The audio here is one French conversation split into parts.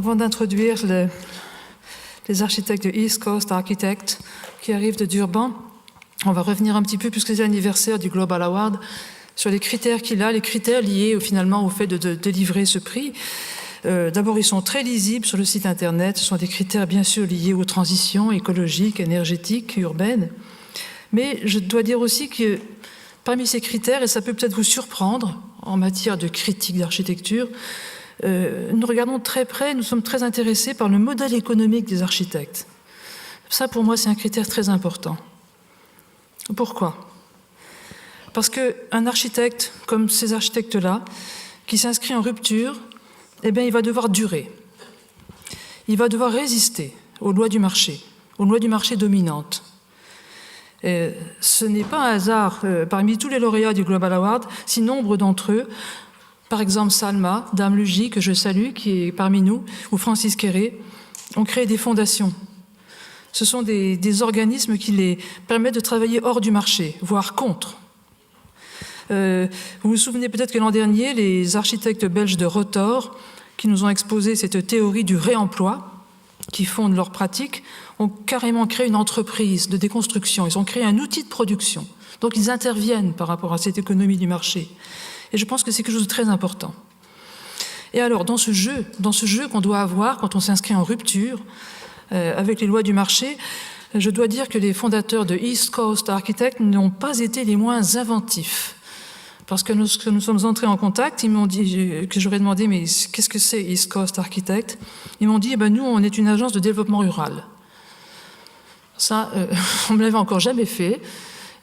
Avant d'introduire les architectes de East Coast Architects qui arrivent de Durban, on va revenir un petit peu, puisque c'est l'anniversaire du Global Award, sur les critères qu'il a, les critères liés finalement au fait de délivrer ce prix. D'abord, ils sont très lisibles sur le site internet. Ce sont des critères bien sûr liés aux transitions écologiques, énergétiques, urbaines. Mais je dois dire aussi que parmi ces critères, et ça peut peut-être vous surprendre en matière de critique d'architecture, nous regardons très près, nous sommes très intéressés par le modèle économique des architectes. Ça, pour moi, c'est un critère très important. Pourquoi ? Parce qu'un architecte, comme ces architectes-là, qui s'inscrit en rupture, eh bien, il va devoir durer. Il va devoir résister aux lois du marché dominantes. Et ce n'est pas un hasard, parmi tous les lauréats du Global Award, si nombre d'entre eux, par exemple Salma, Dame Lugy, que je salue, qui est parmi nous, ou Francis Kéré, ont créé des fondations. Ce sont des organismes qui les permettent de travailler hors du marché, voire contre. Vous vous souvenez peut-être que l'an dernier, les architectes belges de Rotor, qui nous ont exposé cette théorie du réemploi, qui fondent leur pratique, ont carrément créé une entreprise de déconstruction. Ils ont créé un outil de production. Donc ils interviennent par rapport à cette économie du marché. Et je pense que c'est quelque chose de très important. Et alors, dans ce jeu qu'on doit avoir quand on s'inscrit en rupture avec les lois du marché, je dois dire que les fondateurs de East Coast Architects n'ont pas été les moins inventifs. Parce que nous sommes entrés en contact, ils m'ont dit, que j'aurais demandé, mais qu'est-ce que c'est East Coast Architects ? Ils m'ont dit, nous, on est une agence de développement rural. Ça, on ne me l'avait encore jamais fait.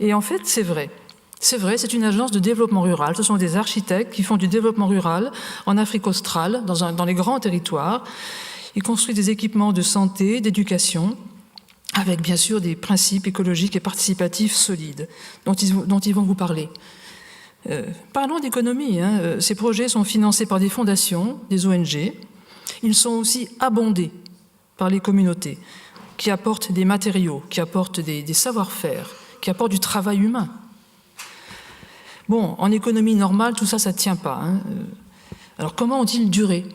Et en fait, c'est vrai. C'est vrai, c'est une agence de développement rural. Ce sont des architectes qui font du développement rural en Afrique australe, dans les grands territoires. Ils construisent des équipements de santé, d'éducation, avec bien sûr des principes écologiques et participatifs solides, dont ils vont vous parler. Parlons d'économie. Ces projets sont financés par des fondations, des ONG. Ils sont aussi abondés par les communautés qui apportent des matériaux, qui apportent des savoir-faire, qui apportent du travail humain. Bon, en économie normale, tout ça, ça ne tient pas. Alors, comment ont-ils duré ?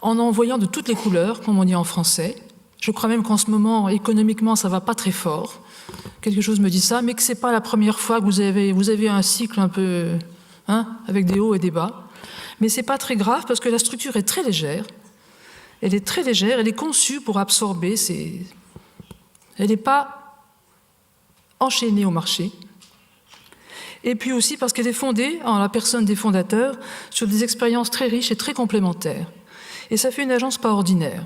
En envoyant de toutes les couleurs, comme on dit en français. Je crois même qu'en ce moment, économiquement, ça ne va pas très fort. Quelque chose me dit ça, mais que ce n'est pas la première fois que vous avez un cycle un peu, avec des hauts et des bas. Mais ce n'est pas très grave parce que la structure est très légère. Elle est très légère, elle est conçue pour absorber Elle n'est pas enchaînée au marché. Et puis aussi parce qu'elle est fondée, en la personne des fondateurs, sur des expériences très riches et très complémentaires. Et ça fait une agence pas ordinaire.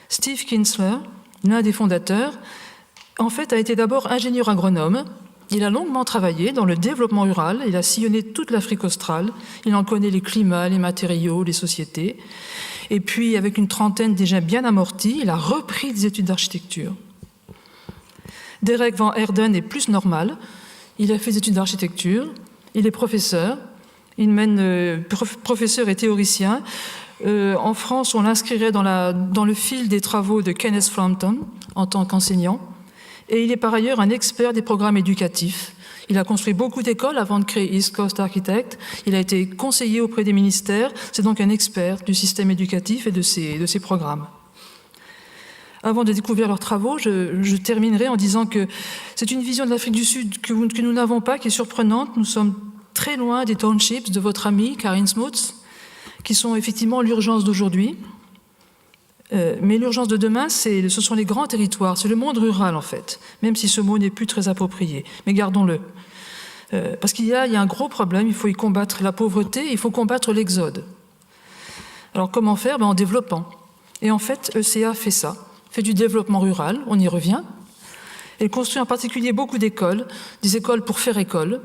Steve Kinsler, l'un des fondateurs, en fait, a été d'abord ingénieur agronome. Il a longuement travaillé dans le développement rural. Il a sillonné toute l'Afrique australe. Il en connaît les climats, les matériaux, les sociétés. Et puis, avec une trentaine déjà bien amortie, il a repris des études d'architecture. Derek Van Herden est plus normal. Il a fait des études d'architecture. Il est professeur. Il mène professeur et théoricien. En France, on l'inscrirait dans le fil des travaux de Kenneth Frampton en tant qu'enseignant. Et il est par ailleurs un expert des programmes éducatifs. Il a construit beaucoup d'écoles avant de créer East Coast Architects. Il a été conseiller auprès des ministères. C'est donc un expert du système éducatif et de ses programmes. Avant de découvrir leurs travaux, je terminerai en disant que c'est une vision de l'Afrique du Sud que nous n'avons pas, qui est surprenante. Nous sommes très loin des townships de votre ami Karin Smuts, qui sont effectivement l'urgence d'aujourd'hui. Mais l'urgence de demain, ce sont les grands territoires, c'est le monde rural en fait, même si ce mot n'est plus très approprié. Mais gardons-le. Parce qu'il y a un gros problème, il faut y combattre la pauvreté, il faut combattre l'exode. Alors comment faire ? En développant. Et en fait, ECA fait ça, fait du développement rural, on y revient. Elle construit en particulier beaucoup d'écoles, des écoles pour faire école,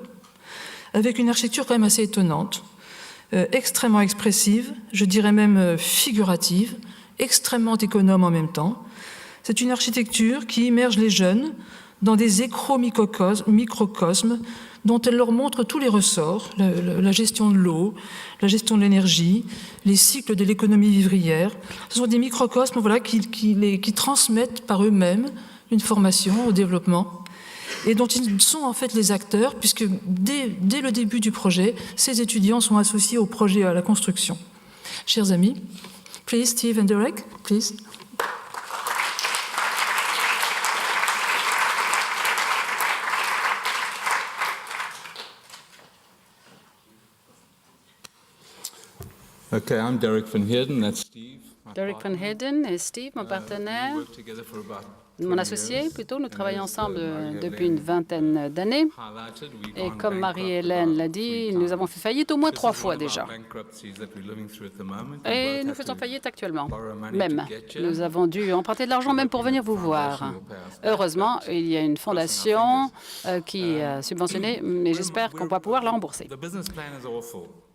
avec une architecture quand même assez étonnante, extrêmement expressive, je dirais même figurative, extrêmement économe en même temps. C'est une architecture qui immerge les jeunes dans des microcosmes dont elle leur montre tous les ressorts, la gestion de l'eau, la gestion de l'énergie, les cycles de l'économie vivrière. Ce sont des microcosmes qui transmettent par eux-mêmes une formation au développement et dont ils sont en fait les acteurs, puisque dès le début du projet, ces étudiants sont associés au projet, à la construction. Chers amis, Please, Steve and Derek, please. Okay, I'm Derek Van Heerden, that's Steve. Derek Van Heerden et Steve, mon partenaire, mon associé plutôt, nous travaillons ensemble depuis une vingtaine d'années. Et comme Marie-Hélène l'a dit, nous avons fait faillite au moins 3 fois déjà. Et nous faisons faillite actuellement. Même, nous avons dû emprunter de l'argent même pour venir vous voir. Heureusement, il y a une fondation qui a subventionné, mais j'espère qu'on va pouvoir la rembourser.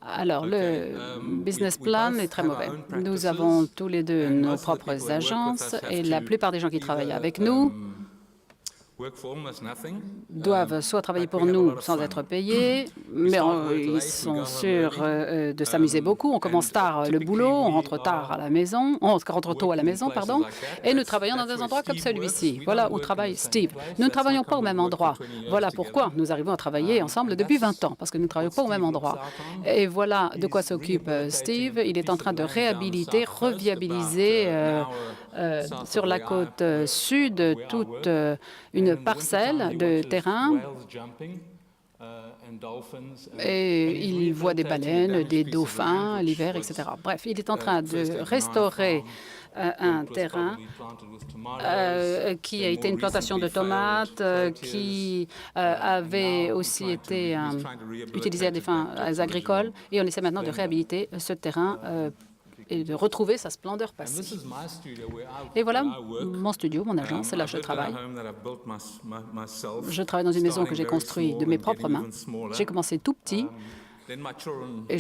Alors, le business plan est très mauvais. Nous avons tous les deux nos propres agences et la plupart des gens qui travaillent avec nous doivent soit travailler pour nous sans être payés, mais ils sont sûrs de s'amuser beaucoup. On commence tard le boulot, on rentre tard à la maison, on rentre tôt à la maison, pardon, et nous travaillons dans des endroits comme celui-ci. Voilà où travaille Steve. Nous ne travaillons pas au même endroit. Voilà pourquoi nous arrivons à travailler ensemble depuis 20 ans, parce que nous ne travaillons pas au même endroit. Et voilà de quoi s'occupe Steve. Il est en train de réhabiliter, reviabiliser sur la côte sud toute une parcelle de terrain et il voit des baleines, des dauphins l'hiver, etc. Bref, il est en train de restaurer un terrain qui a été une plantation de tomates, qui avait aussi été utilisé à des fins agricoles, et on essaie maintenant de réhabiliter ce terrain et de retrouver sa splendeur passée. Et voilà mon studio, mon agence, c'est là que je travaille. Je travaille dans une maison que j'ai construite de mes propres mains. J'ai commencé tout petit. Et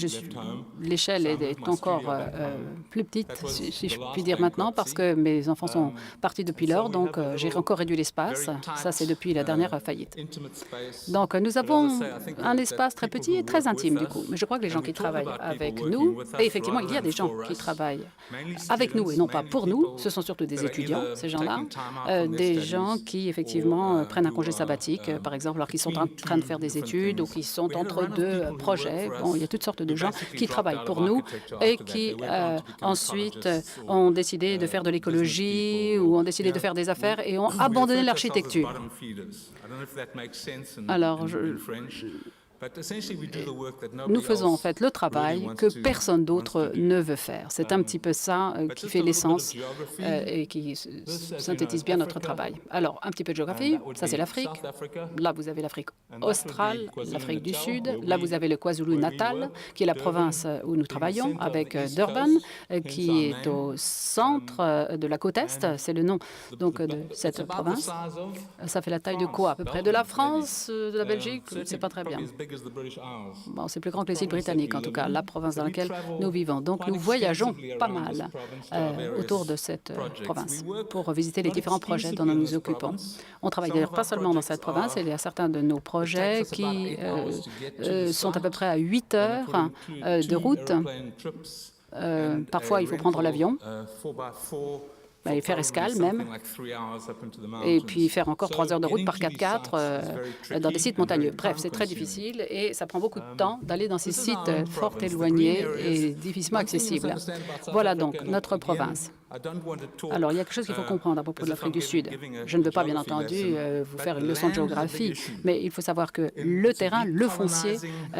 l'échelle est encore plus petite, si je puis dire maintenant, parce que mes enfants sont partis depuis lors, donc j'ai encore réduit l'espace. Ça, c'est depuis la dernière faillite. Donc, nous avons un espace très petit et très intime, du coup. Mais je crois que les gens qui travaillent avec nous, et effectivement, il y a des gens qui travaillent avec nous et non pas pour nous, ce sont surtout des étudiants, ces gens-là, des gens qui, effectivement, prennent un congé sabbatique, par exemple, alors qu'ils sont en train de faire des études ou qui sont entre deux projets. Bon, il y a toutes sortes de gens qui travaillent pour nous et qui ensuite ont décidé de faire de l'écologie ou ont décidé de faire des affaires et ont abandonné l'architecture. Alors, nous faisons en fait le travail que personne d'autre ne veut faire. C'est un petit peu ça qui fait l'essence et qui synthétise bien notre travail. Alors, un petit peu de géographie, ça c'est l'Afrique. Là, vous avez l'Afrique australe, l'Afrique du Sud. Là, vous avez le KwaZulu-Natal, qui est la province où nous travaillons, avec Durban, qui est au centre de la côte Est. C'est le nom donc, de cette province. Ça fait la taille de quoi? À peu près de la France, de la Belgique? C'est pas très bien. Bon, c'est plus grand que les îles britanniques, en tout cas, la province dans laquelle nous vivons. Donc, nous voyageons pas mal autour de cette province pour visiter les différents projets dont nous nous occupons. On travaille d'ailleurs pas seulement dans cette province, il y a certains de nos projets qui sont à peu près à 8 heures de route. Parfois, il faut prendre l'avion. Et faire escale même, et puis faire encore 3 heures de route par 4x4 dans des sites montagneux. Bref, c'est très difficile et ça prend beaucoup de temps d'aller dans ces sites fort éloignés et difficilement accessibles. Voilà donc notre province. Alors, il y a quelque chose qu'il faut comprendre à propos de l'Afrique du Sud. Je ne veux pas, bien entendu, vous faire une leçon de géographie, mais il faut savoir que le terrain, le foncier,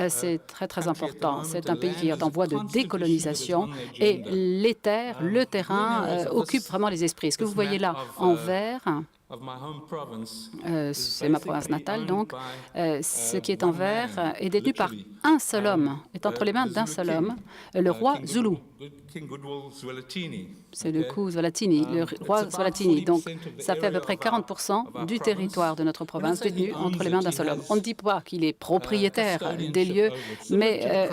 c'est très, très important. C'est un pays qui est en voie de décolonisation et les terres, le terrain occupent vraiment les esprits. Ce que vous voyez là en vert, c'est ma province natale, donc ce qui est en vert est détenu par un seul homme, est entre les mains d'un seul homme, le roi Zulu. C'est le coup Zwelithini, le roi Zwelithini. Donc, ça fait à peu près 40% du territoire de notre province détenu entre les mains d'un seul homme. On ne dit pas qu'il est propriétaire des lieux, mais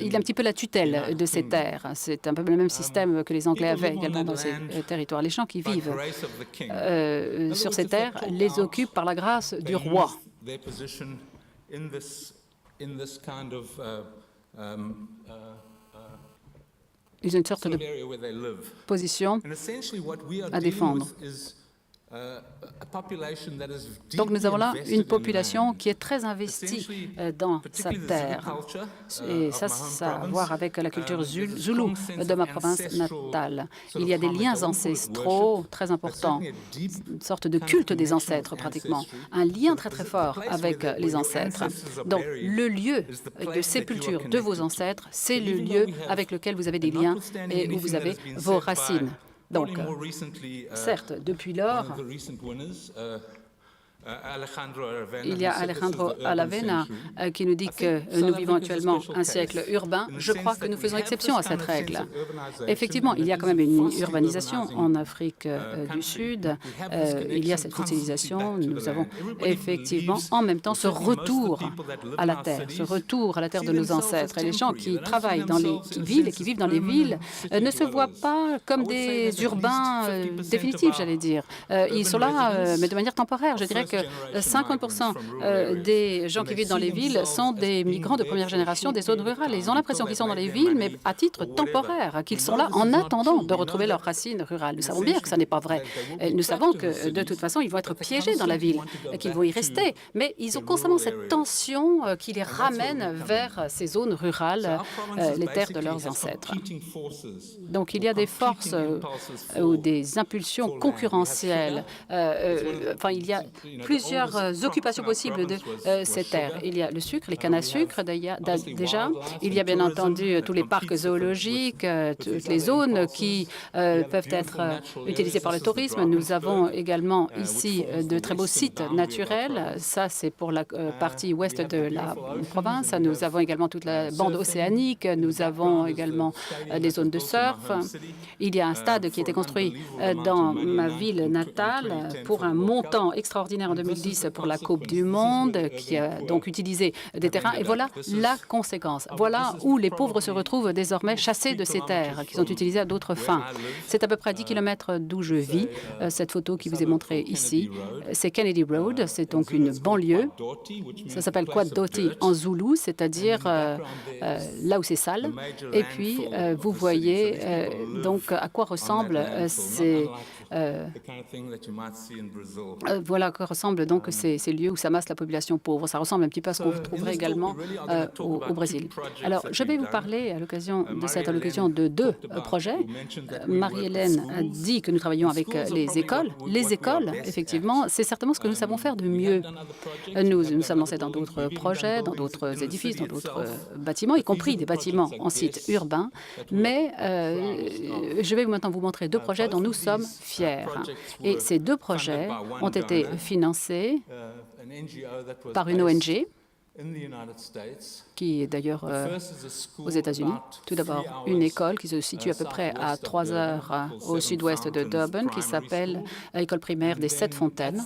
il a un petit peu la tutelle de ces terres. C'est un peu le même système que les Anglais avaient également dans ces territoires. Les gens qui vivent sur ces terres les occupent par la grâce du roi. Ils ont une sorte de position à défendre. Donc nous avons là une population qui est très investie dans sa terre. Et ça a à voir avec la culture zoulou de ma province natale. Il y a des liens ancestraux très importants, une sorte de culte des ancêtres pratiquement, un lien très très fort avec les ancêtres. Donc le lieu de sépulture de vos ancêtres, c'est le lieu avec lequel vous avez des liens et où vous avez vos racines. Donc, certes, depuis lors, il y a Alejandro Aravena qui nous dit que nous vivons actuellement un siècle urbain. Je crois que nous faisons exception à cette règle. Effectivement, il y a quand même une urbanisation en Afrique du Sud. Il y a cette fossilisation. Nous avons effectivement en même temps ce retour à la terre de nos ancêtres. Et les gens qui travaillent dans les villes et qui vivent dans les villes ne se voient pas comme des urbains définitifs, j'allais dire. Ils sont là, mais de manière temporaire. Je dirais que 50% des gens qui vivent dans les villes sont des migrants de première génération des zones rurales. Ils ont l'impression qu'ils sont dans les villes, mais à titre temporaire, qu'ils sont là en attendant de retrouver leurs racines rurales. Nous savons bien que ça n'est pas vrai. Nous savons que, de toute façon, ils vont être piégés dans la ville, qu'ils vont y rester. Mais ils ont constamment cette tension qui les ramène vers ces zones rurales, les terres de leurs ancêtres. Donc, il y a des forces ou des impulsions concurrentielles. Il y a plusieurs occupations possibles de ces terres. Il y a le sucre, les cannes à sucre déjà. Il y a bien entendu tous les parcs zoologiques, toutes les zones qui peuvent être utilisées par le tourisme. Nous avons également ici de très beaux sites naturels. Ça, c'est pour la partie ouest de la province. Nous avons également toute la bande océanique. Nous avons également des zones de surf. Il y a un stade qui a été construit dans ma ville natale pour un montant extraordinaire en 2010 pour la Coupe du Monde, qui a donc utilisé des terrains. Et voilà la conséquence. Voilà où les pauvres se retrouvent désormais chassés de ces terres qui sont utilisées à d'autres fins. C'est à peu près à 10 km d'où je vis. Cette photo qui vous est montrée ici, c'est Kennedy Road. C'est donc une banlieue. Ça s'appelle Kwadoti en zoulou, c'est-à-dire là où c'est sale. Et puis, vous voyez donc à quoi ressemblent ces... voilà à quoi ressemblent donc ces lieux où s'amasse la population pauvre. Ça ressemble un petit peu à ce qu'on trouverait également au Brésil. Alors, je vais vous parler à l'occasion de cette allocation de deux projets. Marie-Hélène a dit que nous travaillons avec les écoles. Les écoles, effectivement, c'est certainement ce que nous savons faire de mieux. Nous sommes lancés dans d'autres projets, dans d'autres édifices, dans d'autres bâtiments, y compris des bâtiments en site urbain. Mais je vais maintenant vous montrer deux projets dont nous sommes fiers. Et ces deux projets ont été financés par une ONG qui est d'ailleurs aux États-Unis. Tout d'abord, une école qui se situe à peu près à 3 heures au sud-ouest de Durban, qui s'appelle l'École primaire des 7 Fontaines.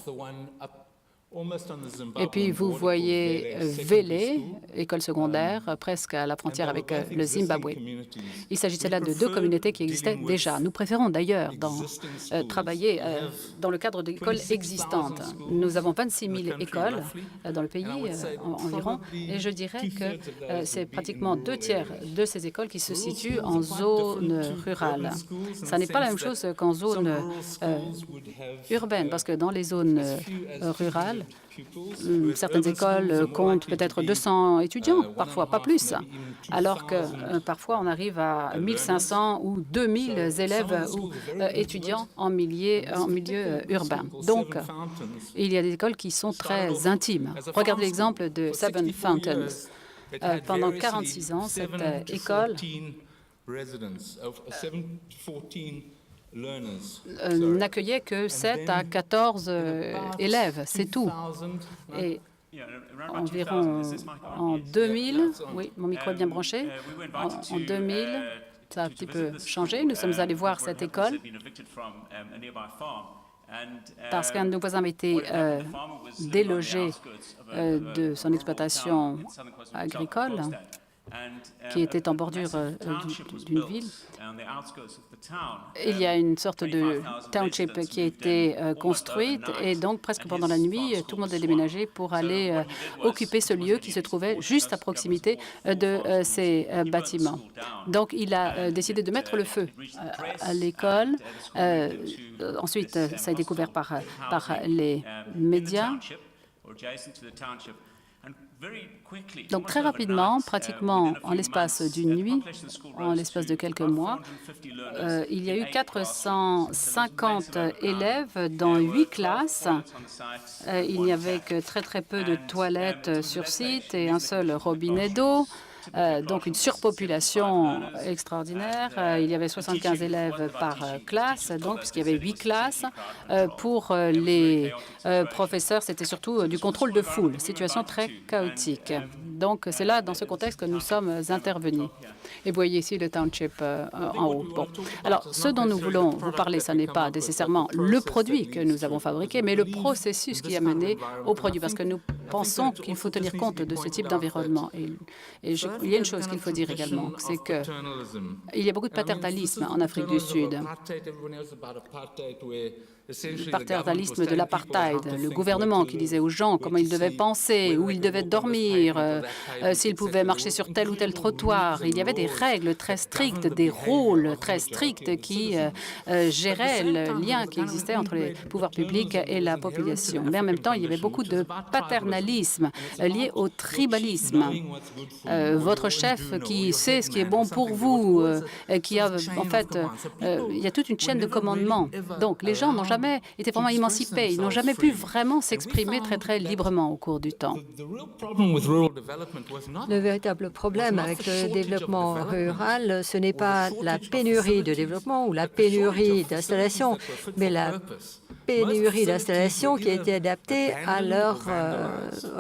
Et puis, vous voyez Vélé, école secondaire, presque à la frontière avec le Zimbabwe. Il s'agissait là de deux communautés qui existaient déjà. Nous préférons d'ailleurs travailler dans le cadre d'écoles existantes. Nous avons 26 000 écoles dans le pays environ, et je dirais que c'est pratiquement 2 tiers de ces écoles qui se situent en zone rurale. Ça n'est pas la même chose qu'en zone urbaine, parce que dans les zones rurales, certaines écoles comptent peut-être 200 étudiants, parfois pas plus, alors que parfois on arrive à 1500 ou 2000 élèves ou étudiants en milieu urbain. Donc, il y a des écoles qui sont très intimes. Regardez l'exemple de Seven Fountains. Pendant 46 ans, cette école n'accueillait que 7 à 14 élèves, c'est tout. Et environ en 2000, oui, mon micro est bien branché, en 2000, ça a un petit peu changé. Nous sommes allés voir cette école parce qu'un de nos voisins avait été délogé de son exploitation agricole. qui était en bordure d'une ville. Il y a une sorte de township qui a été construite et donc presque pendant la nuit, tout le monde a déménagé pour aller occuper ce lieu qui se trouvait juste à proximité de ces bâtiments. Donc, il a décidé de mettre le feu à l'école. Ensuite, ça a été découvert par les médias. Donc, très rapidement, pratiquement en l'espace d'une nuit, en l'espace de quelques mois, il y a eu 450 élèves dans 8 classes. Il n'y avait que très peu de toilettes sur site et un seul robinet d'eau. Donc une surpopulation extraordinaire. Il y avait 75 élèves par classe, donc puisqu'il y avait 8 classes. Pour les professeurs, c'était surtout du contrôle de foule, situation très chaotique. Donc c'est là, dans ce contexte, que nous sommes intervenus. Et vous voyez ici le township en haut. Bon. Alors, ce dont nous voulons vous parler, ce n'est pas nécessairement le produit que nous avons fabriqué, mais le processus qui a mené au produit, parce que nous pensons qu'il faut tenir compte de ce type d'environnement. Et il y a une chose qu'il faut dire également, c'est qu'il y a beaucoup de paternalisme en Afrique du Sud. Le paternalisme de l'apartheid, le gouvernement qui disait aux gens comment ils devaient penser, où ils devaient dormir, s'ils pouvaient marcher sur tel ou tel trottoir. Il y avait des règles très strictes, des rôles très stricts qui géraient le lien qui existait entre les pouvoirs publics et la population. Mais en même temps, il y avait beaucoup de paternalisme lié au tribalisme. Votre chef qui sait ce qui est bon pour vous, qui a en fait, il y a toute une chaîne de commandement. Donc, les gens n'ont jamais été vraiment émancipés. Ils n'ont jamais pu vraiment s'exprimer très librement au cours du temps. Le véritable problème avec le développement rural, ce n'est pas la pénurie de développement ou la pénurie d'installation, mais la pénurie d'installations qui étaient adaptées à leurs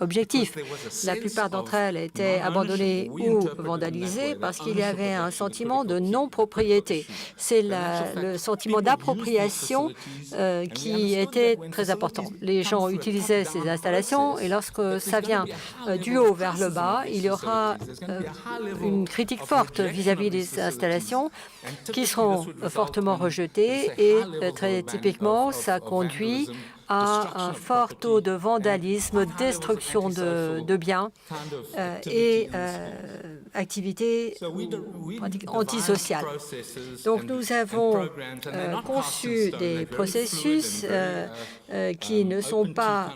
objectifs. La plupart d'entre elles étaient abandonnées ou vandalisées parce qu'il y avait un sentiment de non-propriété. C'est le sentiment d'appropriation qui était très important. Les gens utilisaient ces installations et lorsque ça vient du haut vers le bas, il y aura une critique forte vis-à-vis des installations qui seront fortement rejetées et très typiquement, ça conduit à un fort taux de vandalisme, destruction de biens et activités antisociales. Donc nous avons conçu des processus qui ne sont pas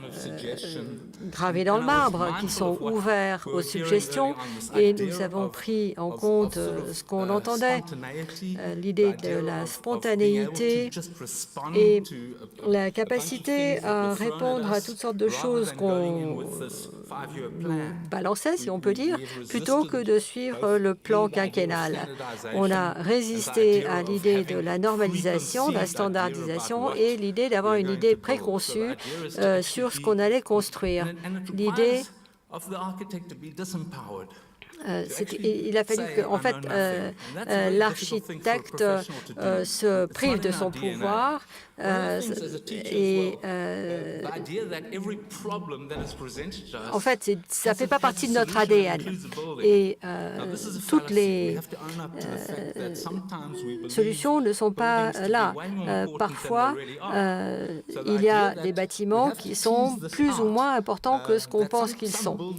gravés dans le marbre, qui sont ouverts aux suggestions et nous avons pris en compte ce qu'on entendait, l'idée de la spontanéité et la capacité à répondre à toutes sortes de choses qu'on balançait, si on peut dire, plutôt que de suivre le plan quinquennal. On a résisté à l'idée de la normalisation, de la standardisation et l'idée d'avoir une idée préconçue sur ce qu'on allait construire. L'idée il a fallu que, en fait, l'architecte se prive de son pouvoir et en fait, ça ne fait pas partie de notre ADN. Et toutes les solutions ne sont pas là. Parfois, il y a des bâtiments qui sont plus ou moins importants que ce qu'on pense qu'ils sont.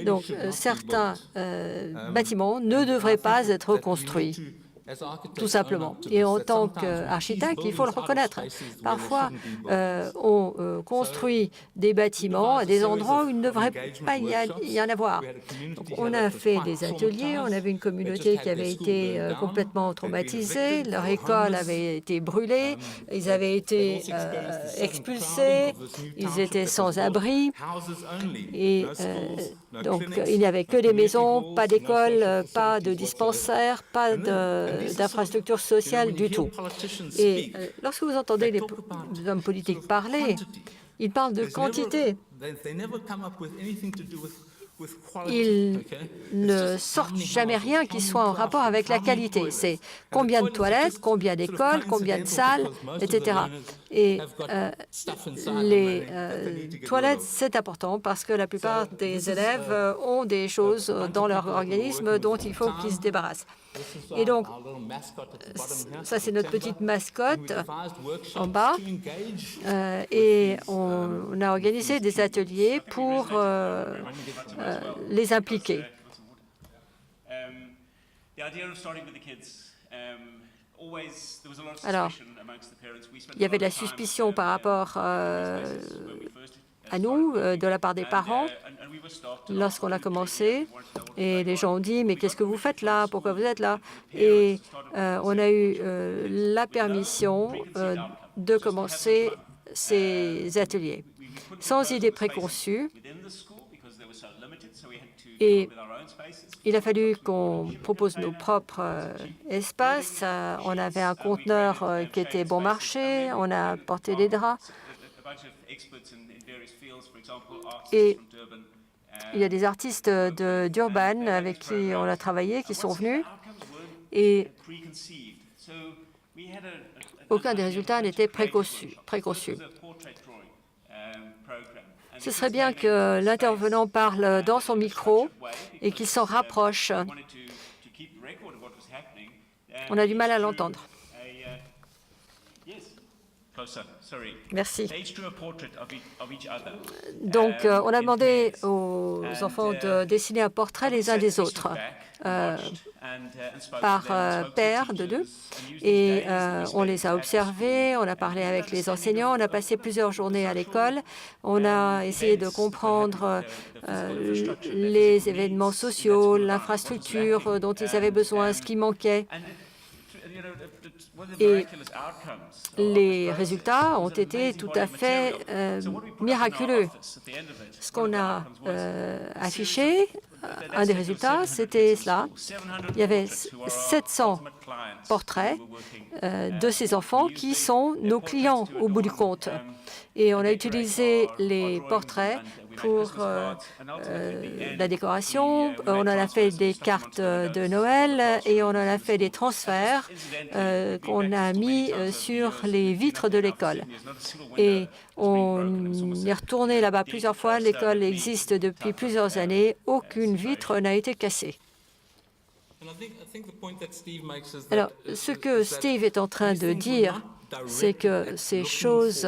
Donc, certains bâtiments ne devraient pas être construits, tout simplement. Et en tant qu'architecte, il faut le reconnaître. Parfois, on construit des bâtiments à des endroits où il ne devrait pas y en avoir. Donc, on a fait des ateliers, on avait une communauté qui avait été complètement traumatisée, leur école avait été brûlée, ils avaient été expulsés, ils étaient sans abri, et donc il n'y avait que des maisons, pas d'école, pas de dispensaire, pas d'infrastructures sociales du tout. Et lorsque vous entendez les hommes politiques parler, ils parlent de quantité. Ils ne sortent jamais rien qui soit en rapport avec la qualité. C'est combien de toilettes, combien d'écoles, combien de salles, etc. Et les toilettes, c'est important parce que la plupart des élèves ont des choses dans leur organisme dont il faut qu'ils se débarrassent. Et donc, ça, c'est notre petite mascotte en bas. Et on a organisé des ateliers pour les impliquer. Alors, il y avait de la suspicion par rapport à nous, de la part des parents, lorsqu'on a commencé. Et les gens ont dit, mais qu'est-ce que vous faites là? Pourquoi vous êtes là? Et on a eu la permission de commencer ces ateliers sans idée préconçue. Et il a fallu qu'on propose nos propres espaces. On avait un conteneur qui était bon marché. On a porté des draps. Et il y a des artistes d'Urban avec qui on a travaillé, qui sont venus. Et aucun des résultats n'était préconçu. Ce serait bien que l'intervenant parle dans son micro et qu'il s'en rapproche. On a du mal à l'entendre. Merci. Donc, on a demandé aux enfants de dessiner un portrait les uns des autres par paire de deux. Et on les a observés, on a parlé avec les enseignants, on a passé plusieurs journées à l'école. On a essayé de comprendre les événements sociaux, l'infrastructure dont ils avaient besoin, ce qui manquait. Et les résultats ont été tout à fait miraculeux. Ce qu'on a affiché, un des résultats, c'était cela. Il y avait 700 portraits de ces enfants qui sont nos clients au bout du compte. Et on a utilisé les portraits pour la décoration. On en a fait des cartes de Noël et on en a fait des transferts qu'on a mis sur les vitres de l'école. Et on est retourné là-bas plusieurs fois. L'école existe depuis plusieurs années. Aucune vitre n'a été cassée. Alors, ce que Steve est en train de dire, c'est que ces choses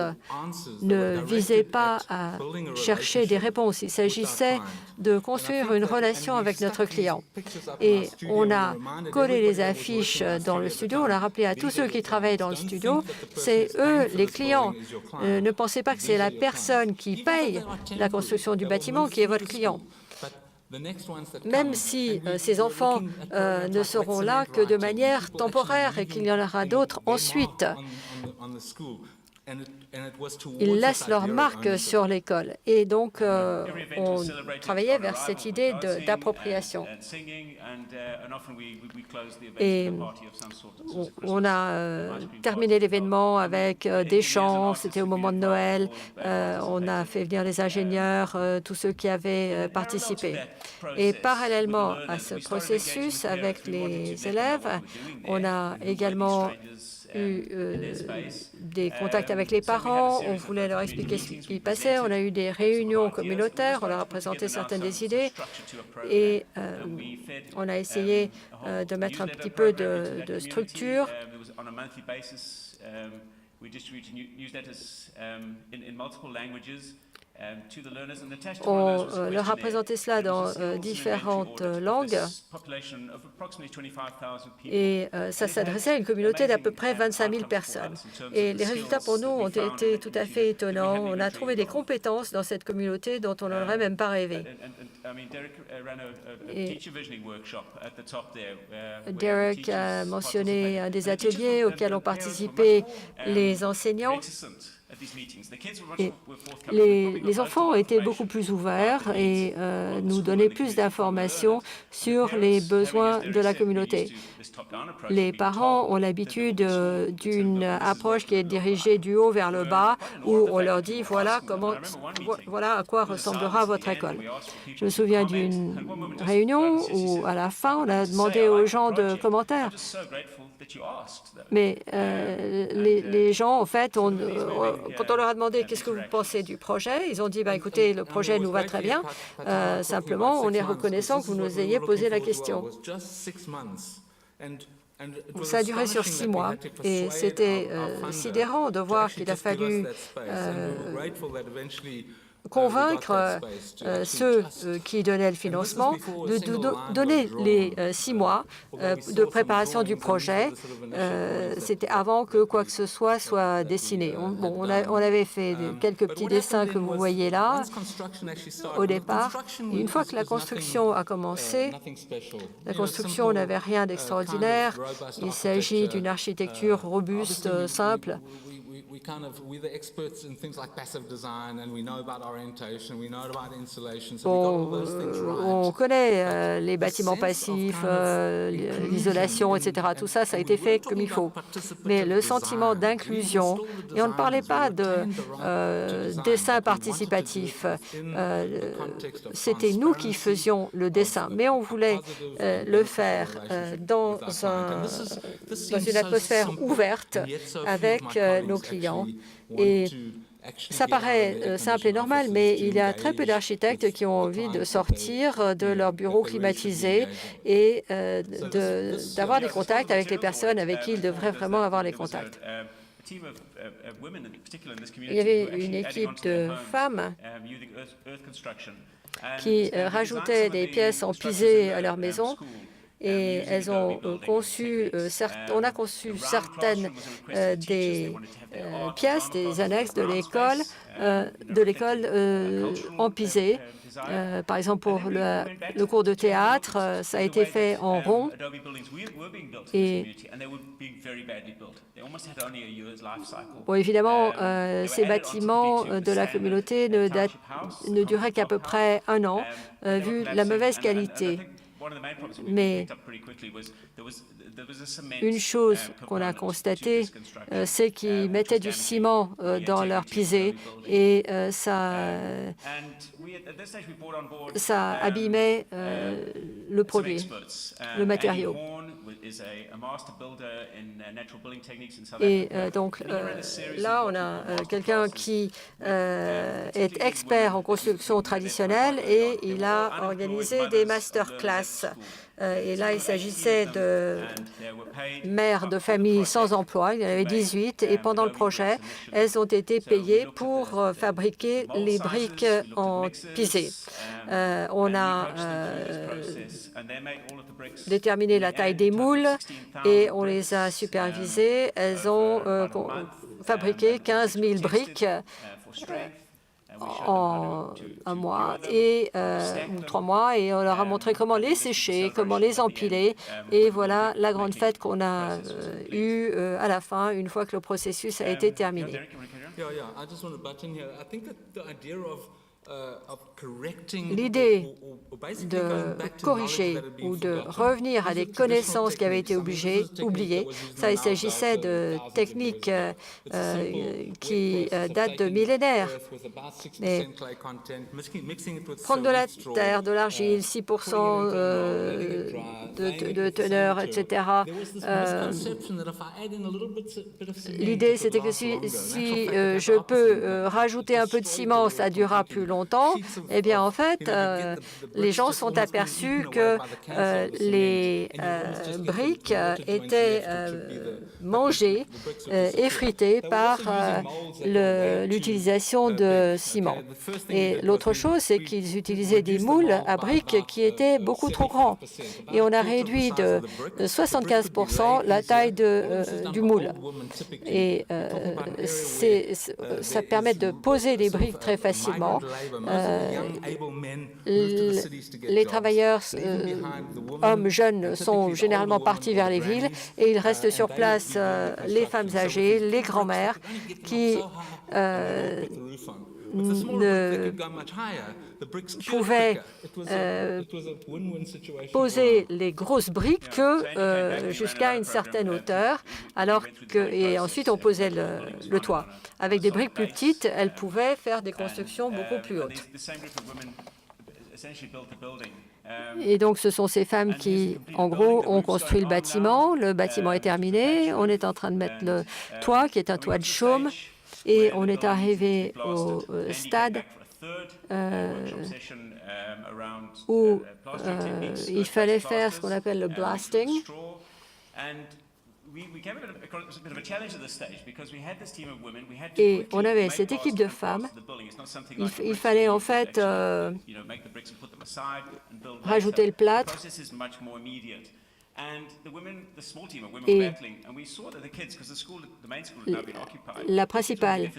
ne visaient pas à chercher des réponses. Il s'agissait de construire une relation avec notre client. Et on a collé les affiches dans le studio. On a rappelé à tous ceux qui travaillent dans le studio, c'est eux les clients. Ne pensez pas que c'est la personne qui paye la construction du bâtiment qui est votre client. Même si ces enfants ne seront là que de manière temporaire et qu'il y en aura d'autres ensuite. Ils laissent leur marque sur l'école. Et donc, on travaillait vers cette idée d'appropriation. Et on a terminé l'événement avec des chants. C'était au moment de Noël. On a fait venir les ingénieurs, tous ceux qui avaient participé. Et parallèlement à ce processus, avec les élèves, on a également eu des contacts avec les parents, on voulait leur expliquer ce qui passait, on a eu des réunions communautaires, on leur a présenté certaines des idées et on a essayé de mettre un petit peu de structure. On leur a présenté cela dans différentes langues et ça s'adressait à une communauté d'à peu près 25 000 personnes. Et les résultats pour nous ont été tout à fait étonnants. On a trouvé des compétences dans cette communauté dont on n'aurait même pas rêvé. Et Derek a mentionné des ateliers auxquels ont participé les enseignants. Et les enfants étaient beaucoup plus ouverts et nous donnaient plus d'informations sur les besoins de la communauté. Les parents ont l'habitude d'une approche qui est dirigée du haut vers le bas, où on leur dit voilà à quoi ressemblera votre école. Je me souviens d'une réunion où, à la fin, on a demandé aux gens de commentaires. Mais les gens, en fait, quand on leur a demandé qu'est-ce que vous pensez du projet, ils ont dit, écoutez, le projet nous va très bien, simplement, on est reconnaissant que vous nous ayez posé la question. Ça a duré sur 6 mois et c'était sidérant de voir qu'il a fallu convaincre ceux qui donnaient le financement de donner les 6 mois de préparation du projet. C'était avant que quoi que ce soit dessiné. On avait fait quelques petits dessins que vous voyez là au départ. Et une fois que la construction a commencé, la construction n'avait rien d'extraordinaire. Il s'agit d'une architecture robuste, simple. On connaît les bâtiments passifs, l'isolation, etc. Tout ça, ça a été fait comme il faut. Mais le sentiment d'inclusion, et on ne parlait pas de dessin participatif, c'était nous qui faisions le dessin, mais on voulait le faire dans une atmosphère ouverte avec nos clients. Et ça paraît simple et normal, mais il y a très peu d'architectes qui ont envie de sortir de leur bureau climatisé et d'avoir des contacts avec les personnes avec qui ils devraient vraiment avoir les contacts. Il y avait une équipe de femmes qui rajoutaient des pièces en pisé à leur maison. Et elles ont conçu, on a conçu certaines des pièces, des annexes de l'école en pisé. Par exemple, pour le cours de théâtre, ça a été fait en rond. Et bon, évidemment, ces bâtiments de la communauté ne duraient qu'à peu près 1 an, vu la mauvaise qualité. Mais une chose qu'on a constatée, c'est qu'ils mettaient du ciment dans leur pisé et ça abîmait le produit, le matériau. Et donc là, on a quelqu'un qui est expert en construction traditionnelle et il a organisé des masterclass. Et là, il s'agissait de mères de familles sans emploi. Il y en avait 18. Et pendant le projet, elles ont été payées pour fabriquer les briques en pisé. On a déterminé la taille des moules et on les a supervisées. Elles ont fabriqué 15 000 briques en 1 mois ou 3 mois, et on leur a montré comment les sécher, comment les empiler. Et voilà la grande fête qu'on a eue à la fin, une fois que le processus a été terminé. L'idée de corriger ou de revenir à des connaissances qui avaient été oubliées, ça, il s'agissait de techniques qui datent de millénaires. Mais prendre de la terre, de l'argile, 6% de teneur, etc. L'idée, c'était que si je peux rajouter un peu de ciment, ça durera plus longtemps. Eh bien, en fait, les gens sont aperçus que les briques étaient mangées, effritées par l'utilisation de ciment. Et l'autre chose, c'est qu'ils utilisaient des moules à briques qui étaient beaucoup trop grands. Et on a réduit de 75% la taille du moule. Et ça permet de poser des briques très facilement. Les travailleurs hommes jeunes sont généralement partis vers les villes et il reste sur place les femmes âgées, les grands-mères qui ne pouvaient poser les grosses briques que jusqu'à une certaine hauteur, et ensuite on posait le toit. Avec des briques plus petites, elles pouvaient faire des constructions beaucoup plus hautes. Et donc, ce sont ces femmes qui, en gros, ont construit le bâtiment. Le bâtiment est terminé. On est en train de mettre le toit, qui est un toit de chaume. Et on est arrivé au stade où il fallait faire ce qu'on appelle le blasting. Et on avait cette équipe de femmes. Il fallait en fait rajouter le plâtre. Et la principale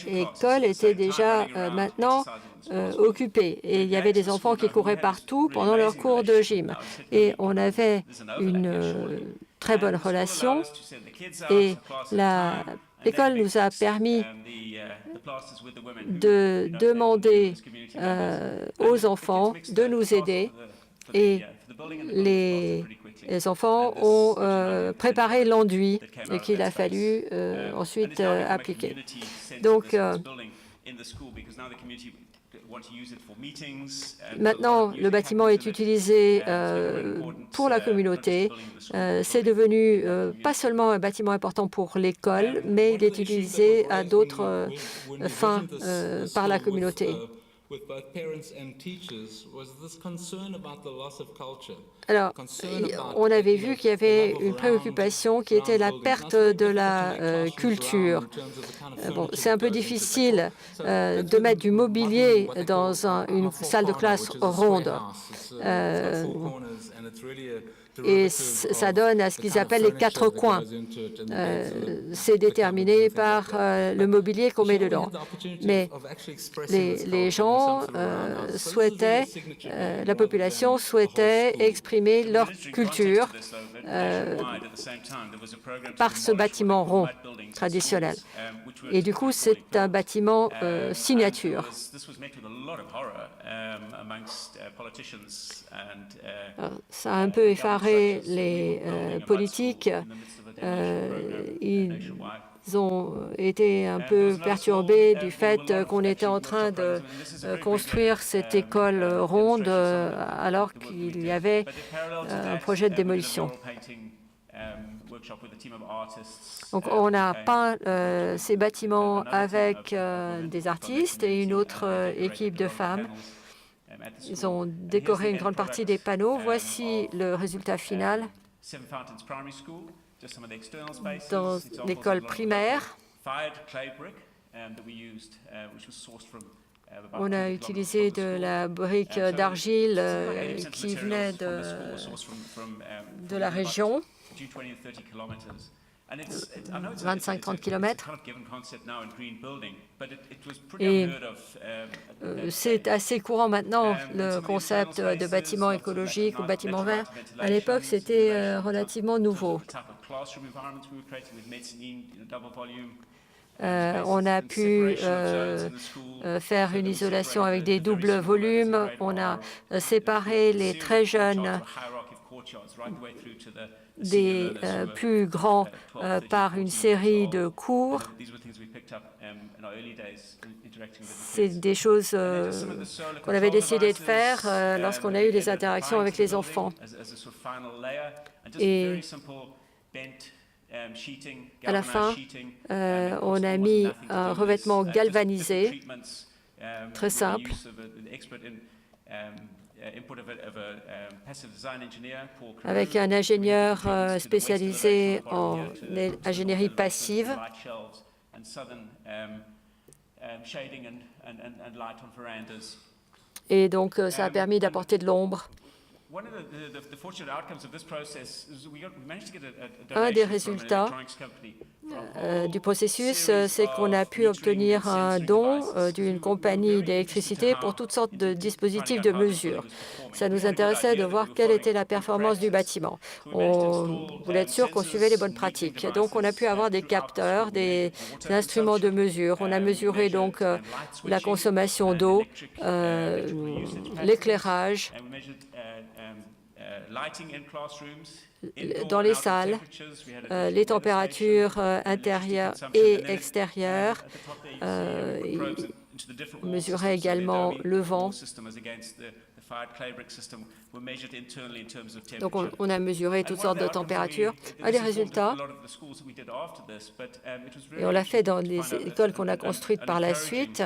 école était déjà maintenant occupée. Et il y avait des enfants qui couraient partout pendant leurs cours de gym. Et on avait une très bonne relation. Et l'école nous a permis de demander aux enfants de nous aider. Et les enfants ont préparé l'enduit qu'il a fallu ensuite appliquer. Donc, maintenant, le bâtiment est utilisé pour la communauté. C'est devenu pas seulement un bâtiment important pour l'école, mais il est utilisé à d'autres fins par la communauté. Alors, on avait vu qu'il y avait une préoccupation qui était la perte de la culture. Bon, c'est un peu difficile de mettre du mobilier dans une salle de classe ronde. Et ça donne à ce qu'ils appellent les quatre coins. C'est déterminé par le mobilier qu'on met dedans. Mais les gens souhaitaient, la population souhaitait exprimer leur culture par ce bâtiment rond traditionnel. Et du coup, c'est un bâtiment signature. Alors, ça a un peu effaré les politiques. Ils ont été un peu perturbés du fait qu'on était en train de construire cette école ronde alors qu'il y avait un projet de démolition. Donc, on a peint ces bâtiments avec des artistes et une autre équipe de femmes. Ils ont décoré une grande partie des panneaux. Voici le résultat final dans l'école primaire. On a utilisé de la brique d'argile qui venait de la région. 25-30 km. Et c'est assez courant maintenant, le concept de bâtiment écologique ou bâtiment vert. À l'époque, c'était relativement nouveau. On a pu faire une isolation avec des doubles volumes. On a séparé les très jeunes des plus grands par une série de cours. C'est des choses qu'on avait décidé de faire lorsqu'on a eu des interactions avec les enfants. Et à la fin, on a mis un revêtement galvanisé, très simple, avec un ingénieur spécialisé en ingénierie passive. Et donc, ça a permis d'apporter de l'ombre. Un des résultats du processus, c'est qu'on a pu obtenir un don d'une compagnie d'électricité pour toutes sortes de dispositifs de mesure. Ça nous intéressait de voir quelle était la performance du bâtiment. On voulait être sûr qu'on suivait les bonnes pratiques. Donc, on a pu avoir des capteurs, des instruments de mesure. On a mesuré donc la consommation d'eau, l'éclairage dans les salles, les températures intérieures et extérieures. On mesurait également le vent. Donc, on a mesuré toutes sortes de températures. Un des résultats, et on l'a fait dans les écoles qu'on a construites par la suite,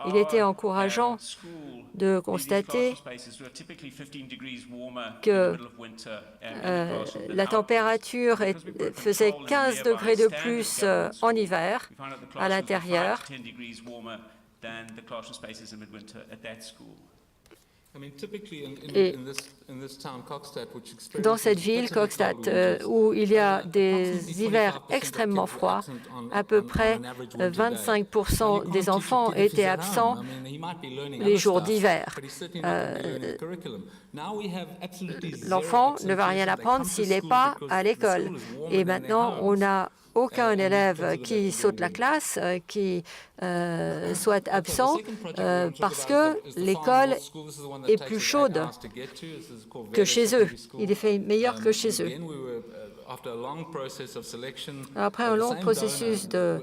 il était encourageant de constater que la température faisait 15 degrés de plus en hiver à l'intérieur. Et dans cette ville, Kokstad, où il y a des hivers extrêmement froids, à peu près 25% des enfants étaient absents les jours d'hiver. L'enfant ne va rien apprendre s'il n'est pas à l'école. Et maintenant, on n'a aucun élève qui saute la classe, qui soit absent, parce que l'école est plus chaude que chez eux. Il est fait meilleur que chez eux. Après un long processus de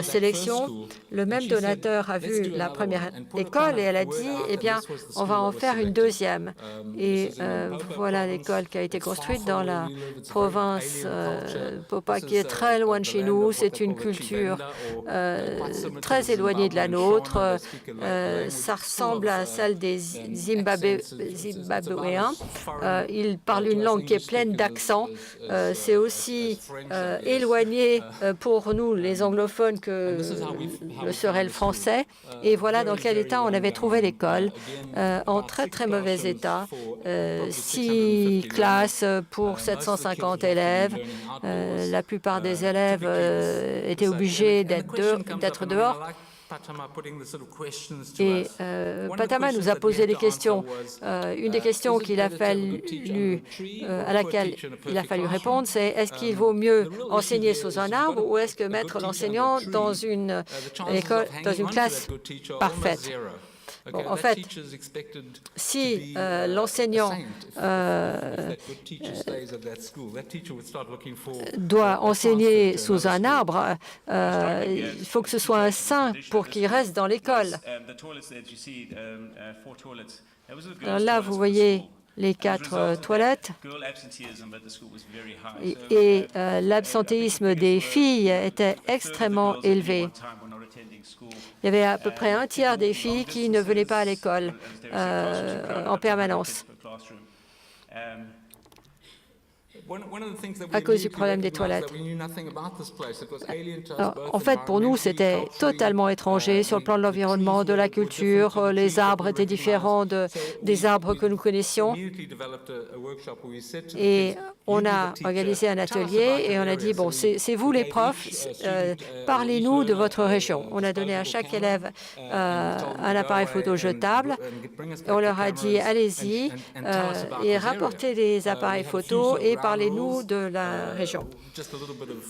sélection, le même donateur a vu la première école et elle a dit, eh bien, on va en faire une deuxième. Et voilà l'école qui a été construite dans la province Popa, qui est très loin de chez nous. C'est une culture très éloignée de la nôtre. Ça ressemble à celle des Zimbabwéens. Ils parlent une langue qui est pleine d'accents. C'est aussi éloigné pour nous, les anglophones, que le serait le français. Et voilà dans quel état on avait trouvé l'école, en très très mauvais état. 6 classes pour 750 élèves. La plupart des élèves étaient obligés d'être dehors. Et Patama nous a posé des questions. Une des questions à laquelle il a fallu répondre, c'est est-ce qu'il vaut mieux enseigner sous un arbre ou est-ce que mettre l'enseignant dans une classe parfaite? Bon, en fait, si l'enseignant doit enseigner sous un arbre, il faut que ce soit un saint pour qu'il reste dans l'école. Alors là, vous voyez les 4 toilettes et l'absentéisme des filles était extrêmement élevé. Il y avait à peu près un tiers des filles qui ne venaient pas à l'école en permanence à cause du problème des toilettes. Alors, en fait, pour nous, c'était totalement étranger sur le plan de l'environnement, de la culture. Les arbres étaient différents des arbres que nous connaissions. Et on a organisé un atelier et on a dit, bon, c'est vous les profs, parlez-nous de votre région. On a donné à chaque élève un appareil photo jetable. Et on leur a dit, allez-y et rapportez des appareils photos et parlez-nous de la région.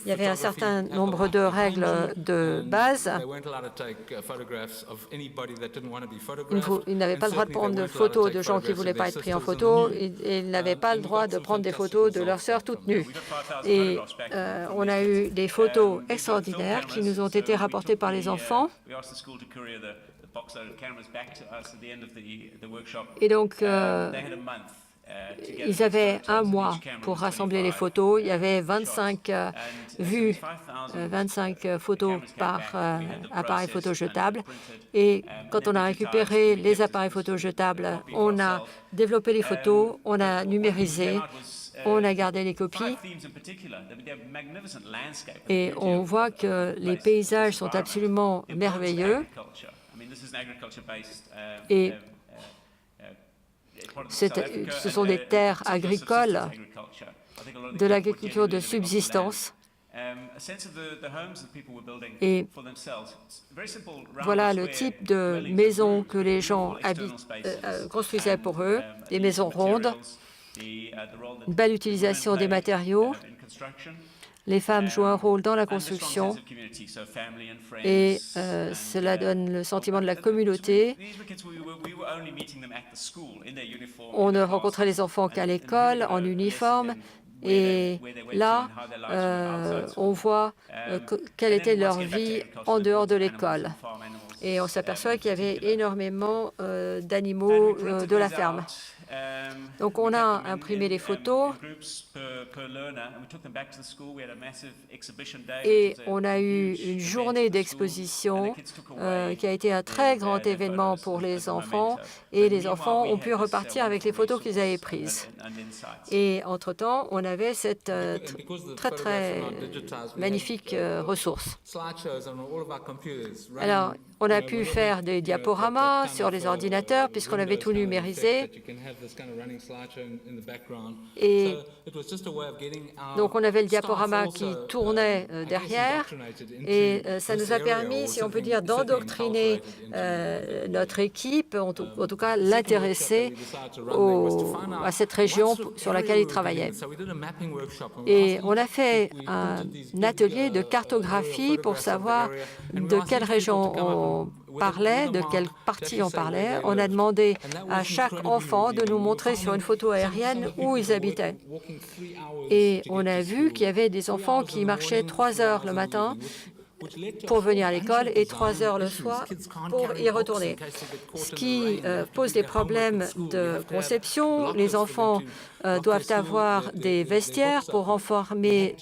Il y avait un certain nombre de règles de base. Ils n'avaient pas le droit de prendre de photos de gens qui ne voulaient pas être pris en photo. Ils n'avaient pas le droit de prendre des photos de leurs sœurs toutes nues. Et on a eu des photos extraordinaires qui nous ont été rapportées par les enfants. Et donc, ils avaient un mois pour rassembler les photos. Il y avait 25 vues, 25 photos par appareil photo jetable. Et quand on a récupéré les appareils photo jetables, on a développé les photos, on a numérisé, on a gardé les copies. Et on voit que les paysages sont absolument merveilleux. Et ce sont des terres agricoles, de l'agriculture de subsistance. Et voilà le type de maisons que les gens construisaient pour eux, des maisons rondes, une belle utilisation des matériaux. Les femmes jouent un rôle dans la construction et cela donne le sentiment de la communauté. On ne rencontrait les enfants qu'à l'école, en uniforme. Et là, on voit quelle était leur vie en dehors de l'école. Et on s'aperçoit qu'il y avait énormément d'animaux de la ferme. Donc, on a imprimé les photos et on a eu une journée d'exposition qui a été un très grand événement pour les enfants et les enfants ont pu repartir avec les photos qu'ils avaient prises. Et entre-temps, on avait cette très magnifique ressource. Alors, on a pu faire des diaporamas sur les ordinateurs puisqu'on avait tout numérisé. Et donc, on avait le diaporama qui tournait derrière et ça nous a permis, si on peut dire, d'endoctriner notre équipe, en tout cas l'intéresser à cette région sur laquelle ils travaillaient. Et on a fait un atelier de cartographie pour savoir de quelle région on parlait, de quelle partie on parlait. On a demandé à chaque enfant de nous montrer sur une photo aérienne où ils habitaient. Et on a vu qu'il y avait des enfants qui marchaient 3 heures le matin pour venir à l'école et 3 heures le soir pour y retourner. Ce qui pose des problèmes de conception. Les enfants doivent avoir des vestiaires pour enfermer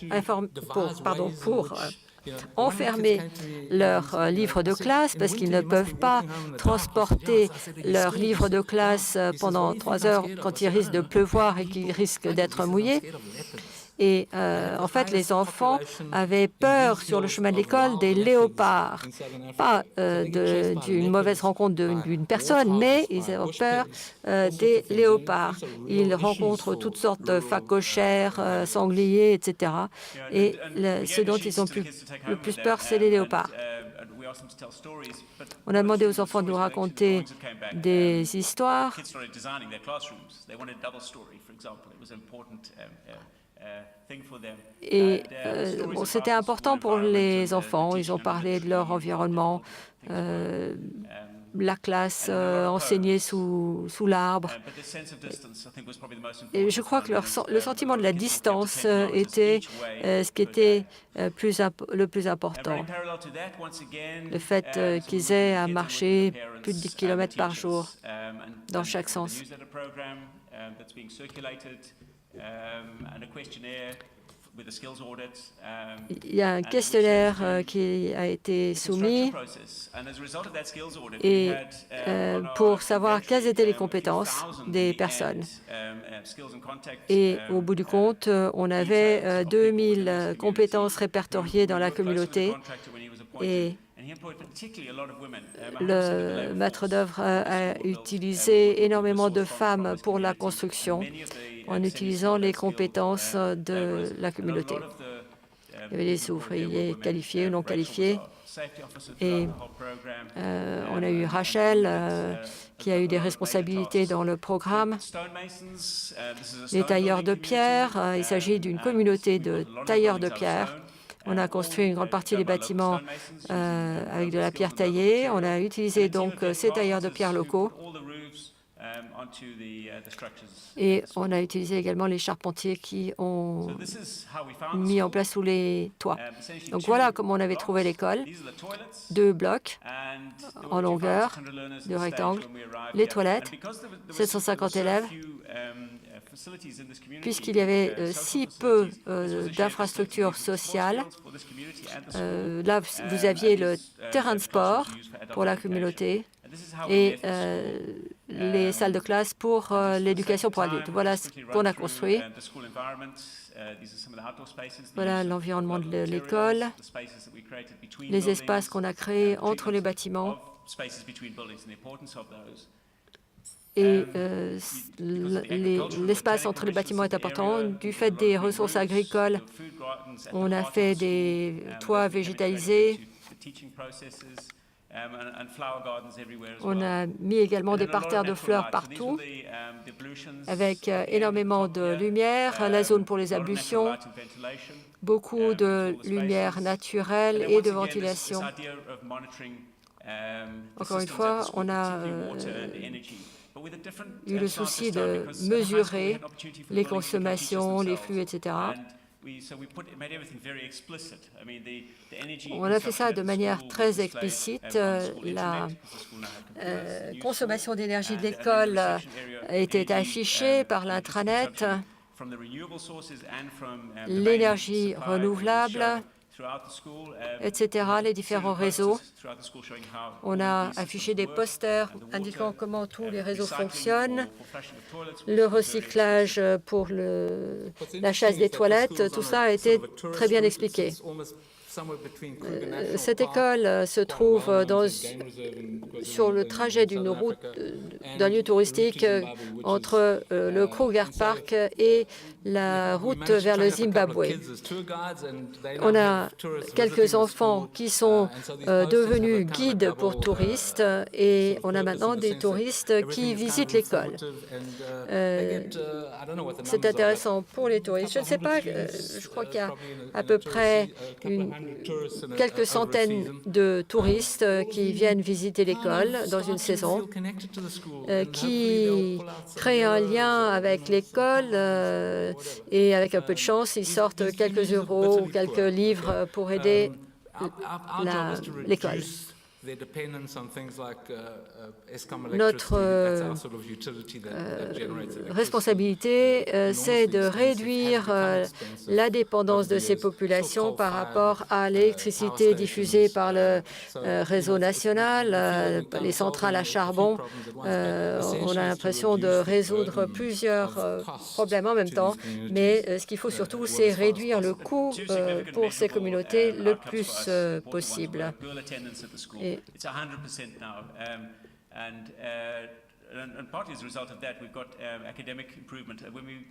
leurs livres de classe parce qu'ils ne peuvent pas transporter leurs livres de classe pendant 3 heures quand il risque de pleuvoir et qu'ils risquent d'être mouillés. Et en fait, les enfants avaient peur sur le chemin de l'école des léopards. Pas d'une mauvaise rencontre d'une personne, mais ils ont peur des léopards. Ils rencontrent toutes sortes de phacochères, sangliers, etc. Et ce dont ils ont le plus peur, c'est les léopards. On a demandé aux enfants de nous raconter des histoires. Et c'était important pour les enfants. Ils ont parlé de leur environnement, la classe enseignée sous l'arbre. Et je crois que le sentiment de la distance était ce qui était le plus important. Le fait qu'ils aient à marcher plus de 10 km par jour dans chaque sens. Il y a un questionnaire qui a été soumis et pour savoir quelles étaient les compétences des personnes. Et au bout du compte, on avait 2000 compétences répertoriées dans la communauté. Et le maître d'œuvre a utilisé énormément de femmes pour la construction en utilisant les compétences de la communauté. Il y avait des ouvriers qualifiés ou non qualifiés. Et on a eu Rachel qui a eu des responsabilités dans le programme. Les tailleurs de pierre, il s'agit d'une communauté de tailleurs de pierre. On a construit une grande partie des bâtiments avec de la pierre taillée. On a utilisé donc ces tailleurs de pierre locaux. Et on a utilisé également les charpentiers qui ont mis en place sous les toits. Donc voilà comment on avait trouvé l'école. 2 blocs en longueur, 2 rectangles, les toilettes, 750 élèves. Puisqu'il y avait si peu d'infrastructures sociales, là, vous aviez le terrain de sport pour la communauté et les salles de classe pour l'éducation pour adultes. Voilà ce qu'on a construit. Voilà l'environnement de l'école, les espaces qu'on a créés entre les bâtiments. Et l'espace entre les bâtiments est important. Du fait des ressources agricoles, on a fait des toits végétalisés. On a mis également des parterres de fleurs partout, avec énormément de lumière, la zone pour les ablutions, beaucoup de lumière naturelle et de ventilation. Encore une fois, on a eu le souci de mesurer les consommations, les flux, etc. On a fait ça de manière très explicite. La consommation d'énergie de l'école était affichée par l'intranet. L'énergie renouvelable, etc., les différents réseaux. On a affiché des posters indiquant comment tous les réseaux fonctionnent, le recyclage pour la chasse des toilettes, tout ça a été très bien expliqué. Cette école se trouve sur le trajet d'une route d'un lieu touristique entre le Kruger Park et la route vers le Zimbabwe. On a quelques enfants qui sont devenus guides pour touristes et on a maintenant des touristes qui visitent l'école. C'est intéressant pour les touristes. Je ne sais pas, je crois qu'il y a à peu près quelques centaines de touristes qui viennent visiter l'école dans une saison, qui créent un lien avec l'école et avec un peu de chance, ils sortent quelques euros ou quelques livres pour aider l'école. Notre responsabilité, c'est de réduire la dépendance de ces populations par rapport à l'électricité diffusée par le réseau national, les centrales à charbon. On a l'impression de résoudre plusieurs problèmes en même temps, mais ce qu'il faut surtout, c'est réduire le coût pour ces communautés le plus possible. Et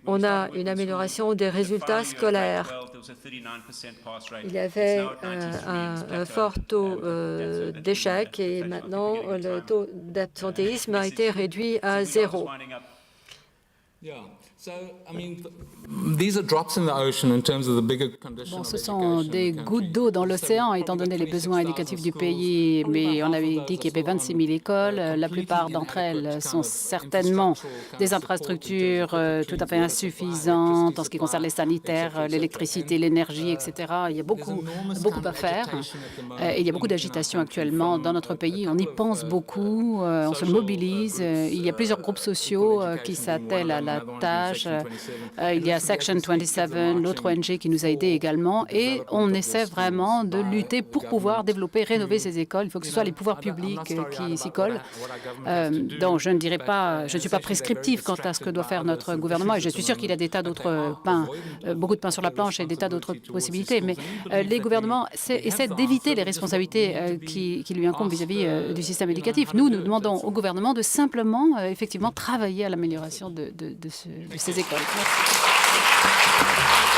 on a une amélioration des résultats scolaires. Il y avait un fort taux d'échec et maintenant le taux d'absentéisme a été réduit à 0. Bon, ce sont des gouttes d'eau dans l'océan, étant donné les besoins éducatifs du pays. Mais on avait dit qu'il y avait 26 000 écoles. La plupart d'entre elles sont certainement des infrastructures tout à fait insuffisantes en ce qui concerne les sanitaires, l'électricité, l'énergie, etc. Il y a beaucoup à faire. Et il y a beaucoup d'agitation actuellement dans notre pays. On y pense beaucoup, on se mobilise. Il y a plusieurs groupes sociaux qui s'attellent à la tâche. Il y a Section 27, l'autre ONG qui nous a aidés également, et on essaie vraiment de lutter pour pouvoir développer, rénover ces écoles. Il faut que ce soit les pouvoirs publics qui s'y collent. Donc, je ne dirais pas, je ne suis pas prescriptive quant à ce que doit faire notre gouvernement, et je suis sûre qu'il y a des tas d'autres pains, beaucoup de pain sur la planche et des tas d'autres possibilités, mais les gouvernements essaient d'éviter les responsabilités qui lui incombent vis-à-vis du système éducatif. Nous demandons au gouvernement de simplement, effectivement, travailler à l'amélioration de ces écoles. Merci.